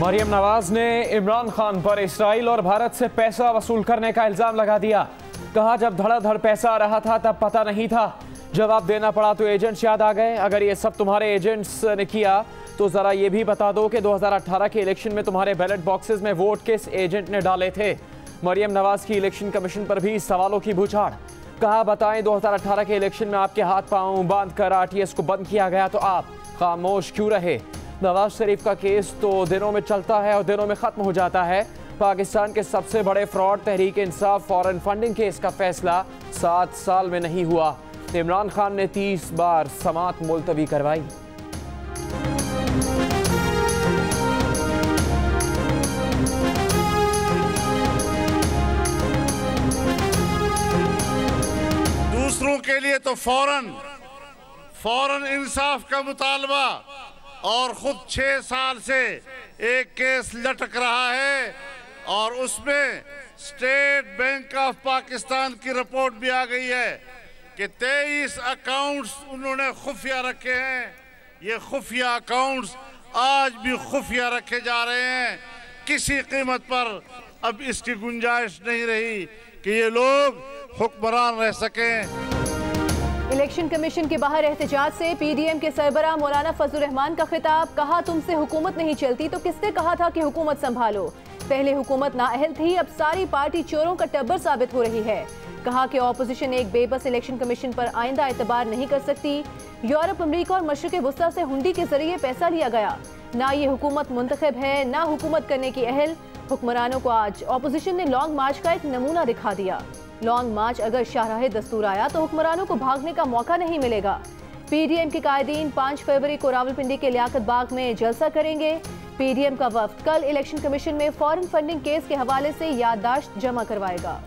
मरियम नवाज ने इमरान खान पर इसराइल और भारत से पैसा वसूल करने का इल्जाम लगा दिया। कहा जब धड़ाधड़ पैसा आ रहा था तब पता नहीं था, जवाब देना पड़ा तो एजेंट्स याद आ गए। अगर ये सब तुम्हारे एजेंट्स ने किया तो जरा ये भी बता दो कि 2018 के इलेक्शन में तुम्हारे बैलेट बॉक्सेस में वोट किस एजेंट ने डाले थे। मरियम नवाज की इलेक्शन कमीशन पर भी सवालों की बौछार। कहा बताएं 2018 के इलेक्शन में आपके हाथ पांव बांध कर आरटीएस को बंद किया गया तो आप खामोश क्यों रहे। नवाज शरीफ का केस तो दिनों में चलता है और दिनों में खत्म हो जाता है। पाकिस्तान के सबसे बड़े fraud Tehreek Insaf foreign funding case का फैसला 7 साल में नहीं हुआ। इमरान खान ने 30 बार समाअत मुलतवी करवाई। दूसरों के लिए तो फौरन इंसाफ का मुतालबा और खुद 6 साल से एक केस लटक रहा है और उसमें स्टेट बैंक ऑफ पाकिस्तान की रिपोर्ट भी आ गई है कि 23 अकाउंट्स उन्होंने खुफिया रखे हैं। ये खुफिया अकाउंट्स आज भी खुफिया रखे जा रहे हैं। किसी कीमत पर अब इसकी गुंजाइश नहीं रही कि ये लोग हुक्मरान रह सकें। इलेक्शन कमीशन के बाहर एहतजाज से पीडीएम के सरबराह मौलाना फजलुर रहमान का खिताब। कहा तुमसे हुकूमत नहीं चलती तो किसने कहा था कि हुकूमत संभालो। पहले हुकूमत नाअहल थी, अब सारी पार्टी चोरों का टब्बर साबित हो रही है। कहा कि ऑपोजिशन एक बेबस इलेक्शन कमीशन पर आइंदा एतबार नहीं कर सकती। यूरोप, अमरीका और मशरिक़ वुस्ता से हुंडी के जरिए पैसा लिया गया। ना ये हुकूमत मुंतखब है ना हुकूमत करने की अहल। हुक्मरानों को आज ऑपोजिशन ने लॉन्ग मार्च का एक नमूना दिखा दिया। लॉन्ग मार्च अगर शाहराह दस्तूर आया तो हुक्मरानों को भागने का मौका नहीं मिलेगा। पीडीएम के कायदीन 5 फरवरी को रावलपिंडी के लियाकत बाग में जलसा करेंगे। पीडीएम का वफ्द कल इलेक्शन कमीशन में फॉरेन फंडिंग केस के हवाले से याददाश्त जमा करवाएगा।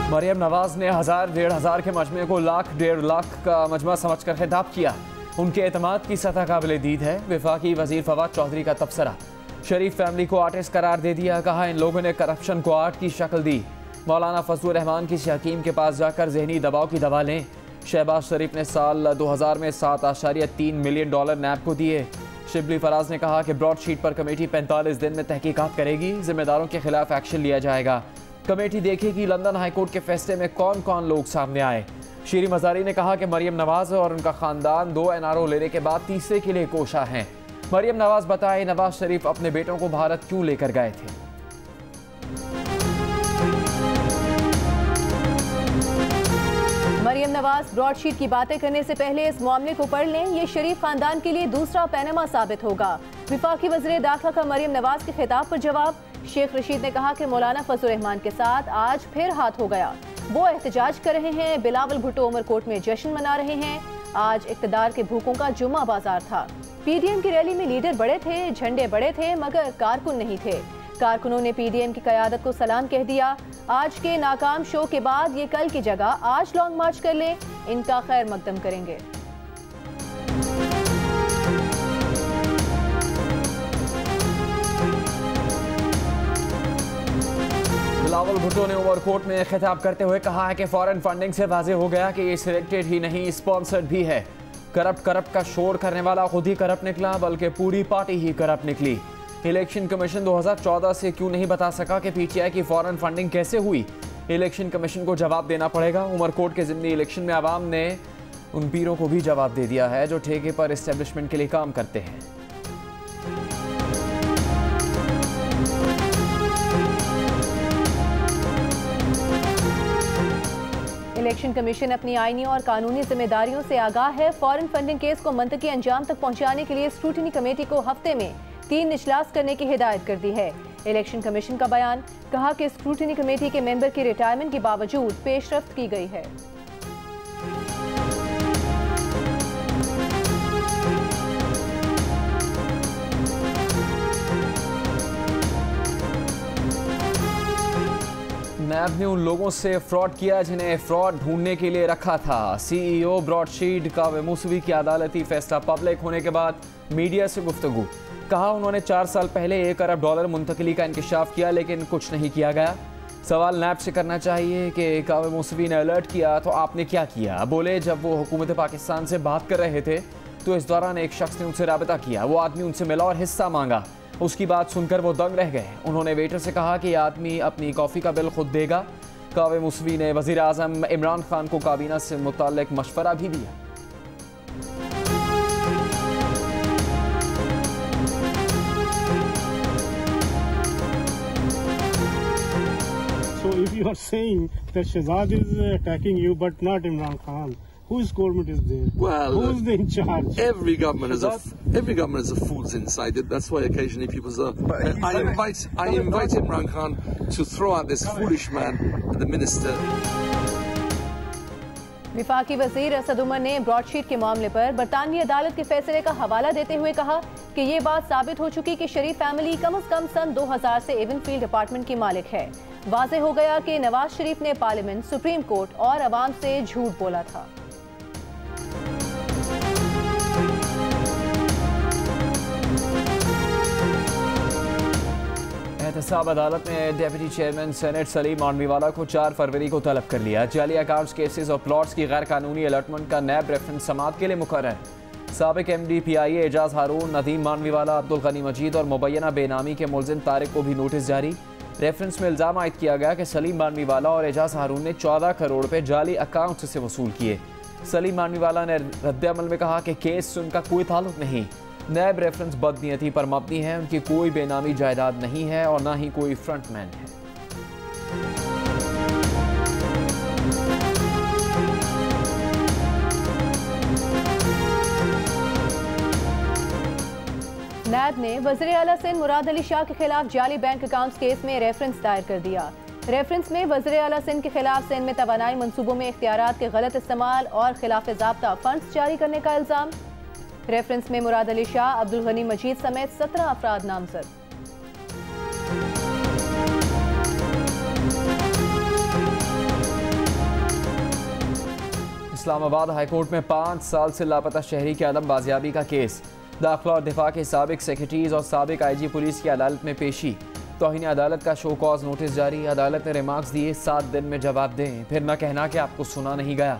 मरियम नवाज ने 1000-1500 के मजमे को लाख 1.5 लाख का मजमा समझकर खिताब किया। उनके एतमाद की सतह काबिल दीद है। वफाकी वजीर फवाद चौधरी का तबसरा। शरीफ फैमिली को आर्टिस्ट करार दे दिया। कहा इन लोगों ने करप्शन को आर्ट की शक्ल दी। मौलाना फजलुर रहमान किसी हकीम के पास जाकर जहनी दबाव की दवा लें। शहबाज शरीफ ने साल 2000 में $7.3 मिलियन नैब को दिए। शिबली फराज ने कहा कि ब्रॉडशीट पर कमेटी 45 दिन में तहकीकात करेगी। जिम्मेदारों के खिलाफ एक्शन लिया जाएगा। कमेटी देखेगी लंदन हाईकोर्ट के फैसले में कौन कौन लोग सामने आए। शीरी मजारी ने कहा कि मरियम नवाज और उनका खानदान 2 एनआरओ लेने के बाद तीसरे के लिए कोशा हैं। मरियम नवाज बताए नवाज शरीफ अपने बेटों को भारत क्यों लेकर गए थे। मरियम नवाज ब्रॉडशीट की बातें करने से पहले इस मामले को पढ़ लें। ये शरीफ खानदान के लिए दूसरा पैनामा साबित होगा। विफाकी वज़ीर दाखिला का मरियम नवाज के खिताब पर जवाब। शेख रशीद ने कहा कि मौलाना फजलुर रहमान के साथ आज फिर हाथ हो गया। वो एहतजाज कर रहे हैं। बिलावल भुट्टो उमरकोट में जश्न मना रहे हैं। आज इक़्तिदार के भूखों का जुम्मा बाजार था। पीडीएम की रैली में लीडर बड़े थे, झंडे बड़े थे, मगर कारकुन नहीं थे। कारकुनों ने पीडीएम की क़यादत को सलाम कह दिया। आज के नाकाम शो के बाद ये कल की जगह आज लॉन्ग मार्च कर लें, इनका खैर मकदम करेंगे। बिलावल भुट्टो ने उमरकोट में खिताब करते हुए कहा है कि फॉरेन फंडिंग से वाज़ेह हो गया कि ये सिलेक्टेड ही नहीं स्पॉन्सर्ड भी है। करप्ट का शोर करने वाला खुद ही करप्ट निकला, बल्कि पूरी पार्टी ही करप्ट निकली। इलेक्शन कमीशन 2014 से क्यों नहीं बता सका कि पीटीआई की फॉरेन फंडिंग कैसे हुई। इलेक्शन कमीशन को जवाब देना पड़ेगा। उमरकोट के ज़िमनी इलेक्शन में आवाम ने उन पीरों को भी जवाब दे दिया है जो ठेके पर इस्टेब्लिशमेंट के लिए काम करते हैं। इलेक्शन कमीशन अपनी आईनी और कानूनी जिम्मेदारियों से आगाह है। फॉरेन फंडिंग केस को मंतकी अंजाम तक पहुंचाने के लिए स्क्रूटनी कमेटी को हफ्ते में 3 इजलास करने की हिदायत कर दी है। इलेक्शन कमीशन का बयान। कहा कि स्क्रूटनी कमेटी के मेंबर की रिटायरमेंट के बावजूद पेशरफ्त की गई है। नैब ने उन लोगों से फ्रॉड किया जिन्हें फ्रॉड ढूंढने के लिए रखा था। सीईओ ब्रॉडशीट कावे मूसवी की अदालती फैसला पब्लिक होने के बाद मीडिया से गुफ्तगू। कहा उन्होंने 4 साल पहले $1 अरब मुंतकली का इंकशाफ किया लेकिन कुछ नहीं किया गया। सवाल नैब से करना चाहिए कि कावे मूसवी ने अलर्ट किया तो आपने क्या किया। बोले जब वो हुकूमत पाकिस्तान से बात कर रहे थे तो इस दौरान एक शख्स ने उनसे राबता किया। वो आदमी उनसे मिला और हिस्सा मांगा। उसकी बात सुनकर वो दंग रह गए। उन्होंने वेटर से कहा कि यह आदमी अपनी कॉफ़ी का बिल खुद देगा। कावे मूसवी ने वज़ीर आज़म इमरान खान को काबीना से मुताल्लिक मशवरा भी दिया। So if you are saying that Shehzad is attacking you but not Imran Khan, whose government is there? Well, who's in charge? Every government is a fool's inside it. That's why occasionally people say, I invite Imran Khan to throw out this foolish man, the minister. विफाकी वजीर असद उमर ने broadsheet के मामले पर बरतानवी अदालत के फैसले का हवाला देते हुए कहा कि ये बात साबित हो चुकी कि शरीफ फैमिली कम से कम सन 2000 से एवनफील्ड अपार्टमेंट की मालिक है। वाज़ेह हो गया कि नवाज शरीफ ने पार्लियामेंट, सुप्रीम कोर्ट और अवाम से झूठ बोला था। एहतसाब अदालत ने deputy chairman senate Salim Mandviwalla को 4 फरवरी को तलब कर लिया। जाली अकाउंट्स केसेस और प्लॉट्स की गैर कानूनी अलॉटमेंट का नैब रेफरेंस समाअत के लिए मुकर्रर। साबिक MD PIA एजाज हारून, नदीम मानवीवाला, अब्दुल गनी मजीद और मुबैना बेनामी के मुलजिम तारिक को भी नोटिस जारी। रेफरेंस में इल्ज़ाम आयद किया गया कि सलीम मानवीवाला और एजाज हारून ने 14 करोड़ रुपए जाली अकाउंट से वसूल किए। सलीम मानवीवाला ने रद्द-ए-अमल में कहा कि केस से उनका कोई ताल्लुक नहीं। नैब रेफरेंस बदनीयती पर मबनी है। उनकी कोई बेनामी जायदाद नहीं है और ना ही कोई फ्रंटमैन है। नैब ने वज़ीर आला सिंध मुराद अली शाह के खिलाफ जाली बैंक अकाउंट्स केस में रेफरेंस दायर कर दिया। रेफरेंस में वज़ीर आला सिंध के खिलाफ सिंध में तवानाई मंसूबों में इख्तियारात के गलत इस्तेमाल और खिलाफ ज़ाब्ता फंड्स जारी करने का इल्ज़ाम। रेफरेंस में मुराद अली शाह, अब्दुल गनी मजीद समेत 17 अफराद नामजद। इस्लामाबाद हाईकोर्ट में 5 साल से लापता शहरी के अदम बाजियाबी का केस। दाखिला और दिफा के साबिक सेक्रेटरीज और साबिक IG पुलिस की अदालत में पेशी। तौहीन अदालत का शो कॉज नोटिस जारी। अदालत ने रिमार्क्स दिए 7 दिन में जवाब दें, फिर न कहना कि आपको सुना नहीं गया।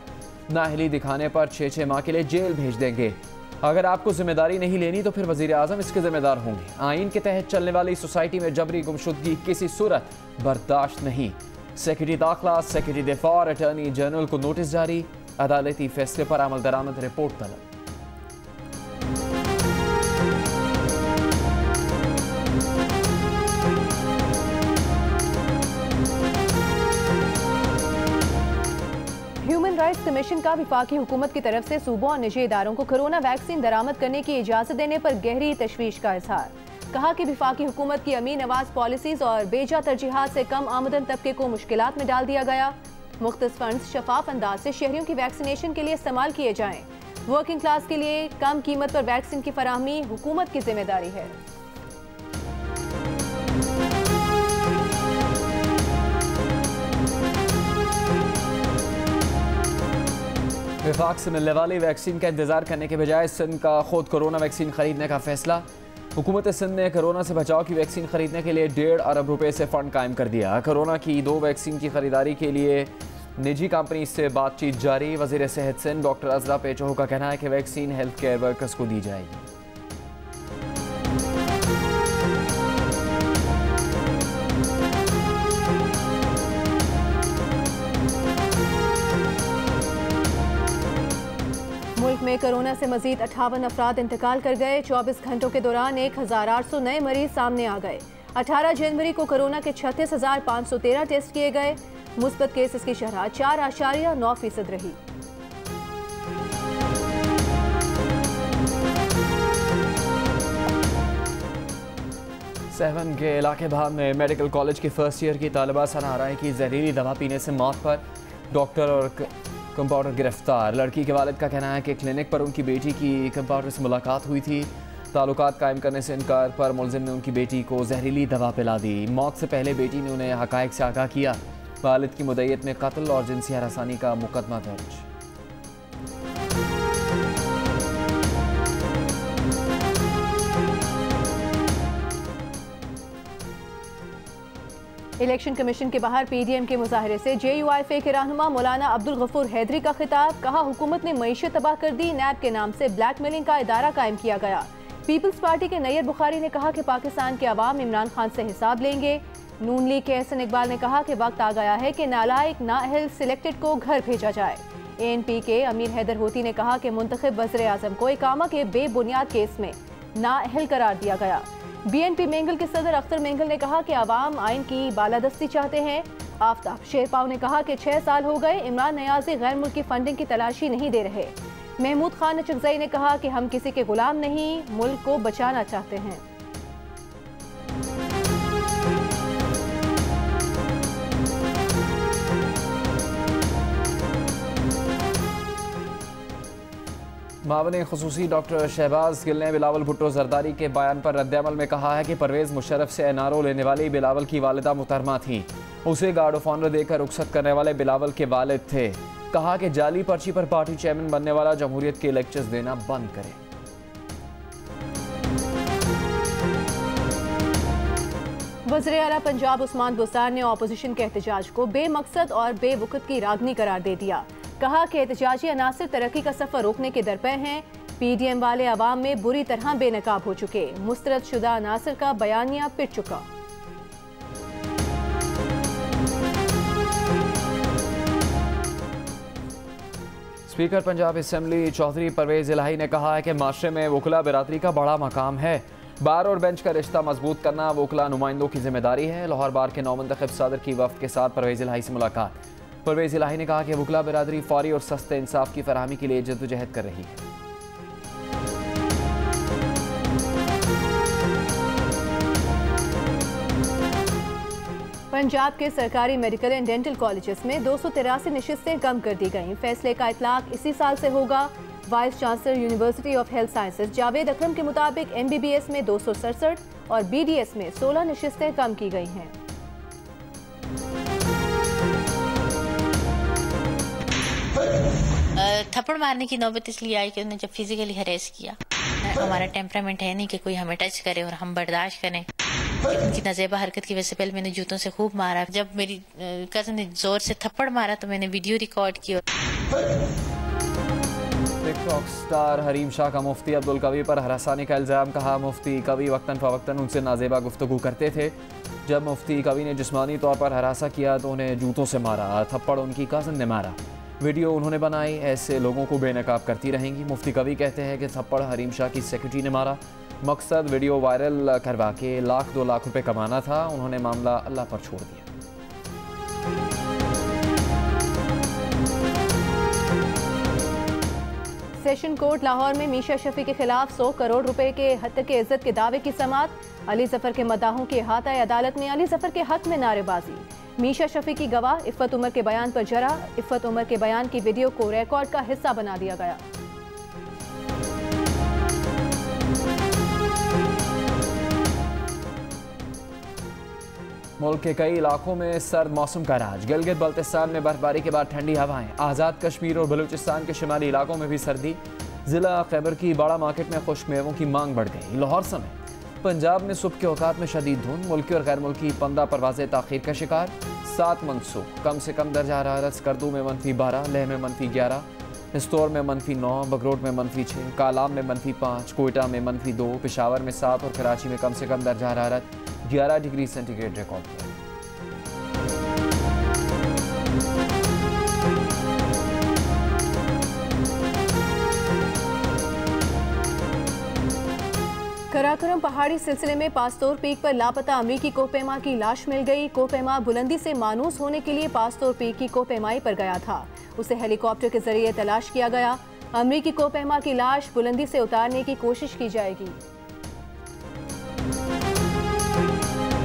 नाअहली दिखाने पर 6 माह के लिए जेल भेज देंगे। अगर आपको जिम्मेदारी नहीं लेनी तो फिर वज़ीर आज़म इसके जिम्मेदार होंगे। आइन के तहत चलने वाली सोसाइटी में जबरी गुमशुदगी किसी सूरत बर्दाश्त नहीं। सेक्रेटरी दाखिला, सेक्रेटरी दिफा और अटॉर्नी जनरल को नोटिस जारी। अदालती फैसले पर अमल दरामद रिपोर्ट तलब। ह्यूमन राइट्स कमीशन का विफाकी हुकूमत की तरफ से सूबों और निजी इदारों को कोरोना वैक्सीन दरामद करने की इजाज़त देने पर गहरी तशवीश का इजहार। कहा कि विफाकी हुकूमत की अमीन नवाज पॉलिसीज और बेजा तरजीहात से कम आमदन तबके को मुश्किलात में डाल दिया गया। मुख्तलिफ फंड्स शफाफ अंदाज से शहरियों की वैक्सीनेशन के लिए इस्तेमाल किए जाएं। वर्किंग क्लास के लिए कम कीमत पर वैक्सीन की फराहमी हुकूमत की जिम्मेदारी है। विफाक से मिलने वाली वैक्सीन का इंतजार करने के बजाय सिंध का खुद कोरोना वैक्सीन खरीदने का फैसला। हुकूमत सिंध ने कोरोना से बचाव की वैक्सीन खरीदने के लिए 1.5 अरब रुपए से फंड कायम कर दिया। कोरोना की 2 वैक्सीन की खरीदारी के लिए निजी कंपनी से बातचीत जारी। वज़ीर सेहत सिंध डॉक्टर अजरा पेचोहो का कहना है कि वैक्सीन हेल्थ केयर वर्कर्स को दी जाएगी। मुल्क में कोरोना से मजीद 58 अफराद इंतकाल कर गए। 24 घंटों के दौरान 1800 नए मरीज सामने आ गए। 18 जनवरी को कोरोना के 36,513 टेस्ट किए गए। मुस्बत केसेस की शरह 4.9% रही। सहवन के इलाके भाग में मेडिकल कॉलेज के फर्स्ट ईयर की तालिबा सना राय की जहरीली दवा पीने से मौत पर डॉक्टर और कंपाउंडर गिरफ्तार। लड़की के वालिद का कहना है कि क्लिनिक पर उनकी बेटी की कंपाउंडर से मुलाकात हुई थी। ताल्लुकात कायम करने से इनकार पर मुलजिम ने उनकी बेटी को जहरीली दवा पिला दी। मौत से पहले बेटी ने उन्हें हकायक से आगाह किया। वालिद की मुद्दत में कत्ल और जिनसी हरासानी का मुकदमा दर्ज। इलेक्शन कमीशन के बाहर पीडीएम के मुजाहरे से JUIFA के रहनुमा मौलाना अब्दुल गफूर हैदरी का खिताब। कहा हुकूमत ने मईशत तबाह कर दी, नैब के नाम से ब्लैकमेलिंग का इदारा कायम किया गया। पीपल्स पार्टी के नैयर बुखारी ने कहा कि पाकिस्तान के अवाम इमरान खान से हिसाब लेंगे। नून लीग के एहसन इकबाल ने कहा कि वक्त आ गया है कि नालायक नाअहल सिलेक्टेड को घर भेजा जाए। ANP के अमीर हैदर होती ने कहा कि मुंतखब वज़ीर आज़म को इकामा के बेबुनियाद केस में नाअहल करार दिया गया। BNP मेंगल के सदर अख्तर मेंगल ने कहा कि अवाम आइन की बालादस्ती चाहते हैं। आफ्ताब शेरपाव ने कहा कि 6 साल हो गए इमरान नियाज़ी गैर मुल्की फंडिंग की तलाशी नहीं दे रहे। महमूद खान नचकज़ई ने कहा कि हम किसी के गुलाम नहीं, मुल्क को बचाना चाहते हैं। मावने खुसूसी डॉक्टर शहबाज गिल ने बिलावल भुट्टो जरदारी के बयान पर रद्द-ए-अमल में कहा है कि परवेज़ मुशर्रफ से NRO लेने वाली बिलावल की वालिदा मुहतरमा थी। उसे गार्ड ऑफ ऑनर देकर रुखसत करने वाले बिलावल के वालिद थे। कहा कि जाली पर्ची पर पार्टी चेयरमैन बनने वाला जमहूरियत के लेक्चर्स देना बंद करे। वज़ीर आला पंजाब उस्मान बुज़दार ने ऑपोजिशन के एहतजाज को बेमकसद और बेवकूत की रागनी करार दे दिया। कहा कि एहतजाजी अनासिर तरक्की का सफर रोकने के दरपे हैं। पीडीएम वाले अवाम में बुरी तरह बेनकाब हो चुके। मुस्तरद शुदा अनासिर का बयानिया पिट चुका। स्पीकर पंजाब असम्बली चौधरी परवेज़ इलाही ने कहा है कि माशरे में वकला बिरादरी का बड़ा मकाम है। बार और बेंच का रिश्ता मजबूत करना वकला नुमाइंदों की जिम्मेदारी है। लाहौर बार के नौमंतखब सदर की वफ्द के साथ परवेज़ इलाही से मुलाकात। परवेज़ इलाही ने कहा कि वकला बिरादरी फौरी और सस्ते इंसाफ की फराहमी के लिए जद्दोजहद कर रही है। पंजाब के सरकारी मेडिकल एंड डेंटल कॉलेजेस में 283 नशिस्तें कम कर दी गईं। फैसले का इतलाक इसी साल से होगा। Vice chancellor university of health sciences Javed Akram के मुताबिक MBBS में 267 और BDS में 16 नशिस्तें कम की गई हैं। थप्पड़ मारने की नौबत इसलिए आई कि उन्होंने जब फिजिकली हरेस किया। हमारा टेम्परामेंट है नहीं कि कोई हमें टच करे और हम बर्दाश्त करें। उनकी नाजेबा हरकत की वजह से पहले मैंने जूतों से खूब मारा। जब मेरी कज़न ने जोर से थप्पड़ मारा तो मैंने वीडियो रिकॉर्ड की। टिकटॉक स्टार हरीम शाह का मुफ्ती अब्दुल कवी पर हरासानी का इल्ज़ाम। कहा मुफ्ती कवी वक्तन फ़वक्तन उनसे नाजेबा गुफ्तगू करते थे। जब मुफ्ती कवी ने जिस्मानी तौर पर हरासा किया तो उन्हें जूतों से मारा। थप्पड़ उनकी कज़न ने मारा। वीडियो उन्होंने बनाई। ऐसे लोगों को बेनकाब करती रहेंगी। मुफ्ती कवी कहते हैं कि थप्पड़ हरीम शाह की सेक्रेटरी ने मारा। मकसद वीडियो वायरल करवा के 1-2 लाख रुपए कमाना था। उन्होंने मामला अल्लाह पर छोड़ दिया। सेशन कोर्ट लाहौर में मीशा शफी के खिलाफ 100 करोड़ रुपए के हद के इज्जत के दावे की समाअत। अली जफर के मद्दाहों की अहाता अदालत में अली जफर के हक में नारेबाजी। मीशा शफी की गवाह इफ़्फ़त उमर के बयान पर जरा। इफ़्फ़त उमर के बयान की वीडियो को रिकॉर्ड का हिस्सा बना दिया गया। मुल्क के कई इलाकों में सर्द मौसम का राज। गिलगित बल्तिस्तान में बर्फबारी के बाद ठंडी हवाएं। आज़ाद कश्मीर और बलूचिस्तान के शुमाली इलाकों में भी सर्दी। जिला खैबर की बड़ा मार्केट में खुश्क मेवों की मांग बढ़ गई। लाहौर समेत पंजाब में सुबह के औकात में शदीद धुंध। मुल्की और गैर मुल्की 15 परवाजें ताखीर का शिकार। 7 मनसूख। कम से कम दर्जा हरारत स्कर्दू में -12, लेह में -11, इस्तौर में -9, बगरोट में -6, कालाम में -5, कोयटा में -2, पेशावर में 7 और कराची में कम से कम दर्जा हरारत 11 डिग्री सेंटीग्रेड रिकॉर्ड किया। कराकोरम पहाड़ी सिलसिले में पास्तोर पीक पर लापता अमरीकी कोहपेमा की लाश मिल गई। कोहपेमा बुलंदी से मानूस होने के लिए पास्तोर पीक की कोहपेमाई पर गया था। उसे हेलीकॉप्टर के जरिए तलाश किया गया। अमरीकी कोहपेमा की लाश बुलंदी से उतारने की कोशिश की जाएगी।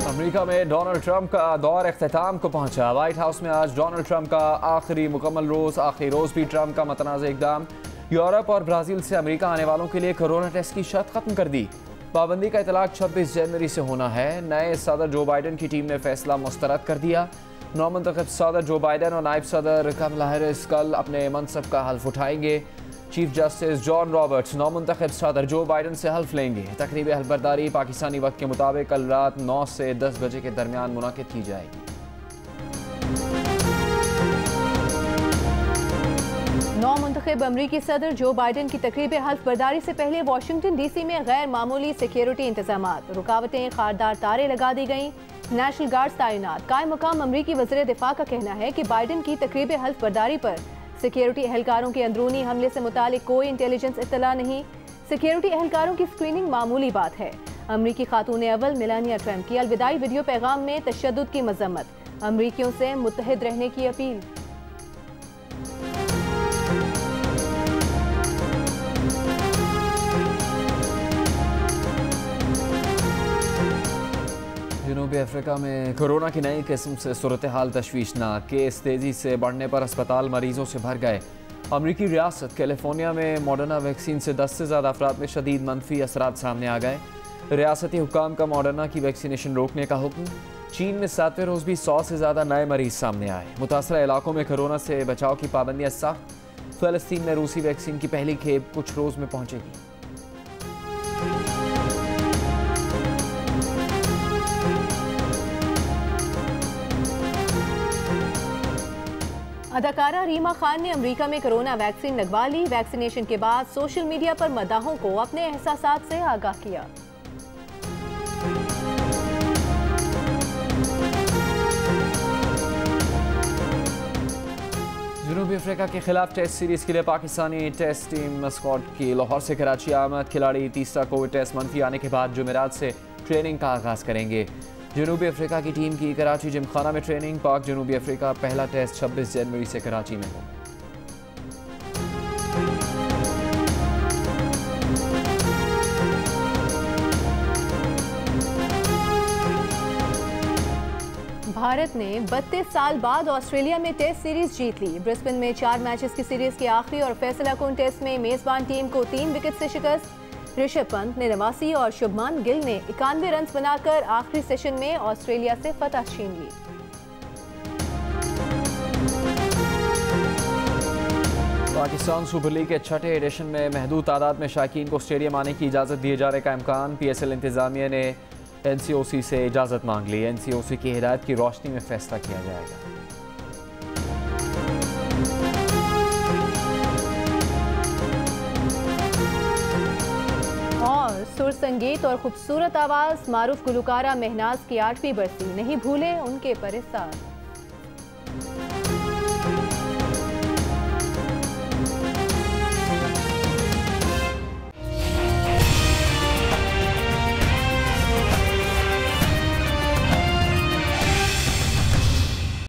अमेरिका में डोनाल्ड ट्रंप का दौर इख्तिताम को पहुंचा। व्हाइट हाउस में आज डोनाल्ड ट्रंप का आखिरी मुकम्मल रोज। आखिरी रोज भी ट्रंप का मतनाज़ इक़दाम। यूरोप और ब्राज़ील से अमेरिका आने वालों के लिए कोरोना टेस्ट की शर्त खत्म कर दी। पाबंदी का इतलाक 26 जनवरी से होना है। नए सदर जो बाइडन की टीम ने फैसला मुस्तरद कर दिया। नौमंतखब सदर जो बाइडन और नायब सदर कमला हैरिस कल अपने मनसब का हल्फ उठाएंगे। चीफ जस्टिस जॉन रॉबर्ट्स नौमुंतखब सदर जो बाइडन से हल्फ लेंगे। तकरीब हल्फबरदारी पाकिस्तानी वक्त के मुताबिक कल रात 9 से 10 बजे के दरमियान मुनाकिद की जाएगी। नौमुंतखब अमरीकी सदर जो बाइडन की तकरीब हल्फबरदारी से पहले वाशिंगटन DC में गैर मामूली सिक्योरिटी इंतजामात, रुकावटें, खारदार तारे लगा दी गईं, नेशनल गार्ड्स तैनात। कायम मकाम अमरीकी वज़ीर दिफा का कहना है कि बाइडन की तकरीब हल्फबरदारी पर सिक्योरिटी एहलकारों के अंदरूनी हमले से मुतालिक कोई इंटेलिजेंस इत्तला नहीं। सिक्योरिटी एहलकारों की स्क्रीनिंग मामूली बात है। अमरीकी खातून अव्वल मेलानिया ट्रंप की अलविदाई वीडियो पैगाम में तशद्दुद की मजम्मत, अमरीकियों से मुत्तहिद रहने की अपील। जनूबी अफ्रीका में कोरोना की नई किस्म से सूरत हाल तशवीशनाक, केस तेजी से बढ़ने पर अस्पताल मरीजों से भर गए। अमरीकी रियासत कैलिफोर्निया में मॉडर्ना वैक्सीन से 10 से ज़्यादा अफराद में शदीद मनफी असरात सामने आ गए। रियासती हुक्काम का मॉडर्ना की वैक्सीनेशन रोकने का हुक्म। चीन में 7वें रोज़ भी 100 से ज़्यादा नए मरीज सामने आए। मुतासरा इलाकों में कोरोना से बचाव की पाबंदियाँ सख्त। फ़लस्तीन में रूसी वैक्सीन की पहली खेप कुछ रोज़ में पहुँचेगी। अदाकारा रीमा खान ने अमेरिका में कोरोना वैक्सीन लगवा ली। वैक्सीनेशन के बाद सोशल मीडिया पर मदाहों को अपने एहसासात से आगाह किया। जनूबी अफ्रीका के खिलाफ टेस्ट सीरीज के लिए पाकिस्तानी टेस्ट टीम स्क्वाड की लाहौर से कराची आमद। खिलाड़ी तीसरा कोविड टेस्ट मनफी आने के बाद जुमेरात से ट्रेनिंग का आगाज करेंगे। जनूबी अफ्रीका की टीम की कराची जिमखाना में ट्रेनिंग। पाक जनूबी अफ्रीका पहला टेस्ट 26 जनवरी से कराची में हो। भारत ने 32 साल बाद ऑस्ट्रेलिया में टेस्ट सीरीज जीत ली। ब्रिस्बेन में 4 मैचेस की सीरीज के आखिरी और फैसला कुन टेस्ट में मेजबान टीम को 3 विकेट से शिकस्त। ऋषभ पंत ने 89 और शुभमान गिल ने 91 रन बनाकर आखिरी सेशन में ऑस्ट्रेलिया से फतह छीन ली। पाकिस्तान सुपर लीग के छठे एडिशन में महदूद तादाद में शायकीन को स्टेडियम आने की इजाज़त दिए जाने का इम्कान। PSL इंतजामिया ने NCOC से इजाज़त मांग ली। NCOC की हिदायत की रोशनी में फैसला किया जाएगा। और सुर संगीत और खूबसूरत आवाज़ मारूफ गुलकारा महनाज की 8वीं बरसी, नहीं भूले उनके परिसार।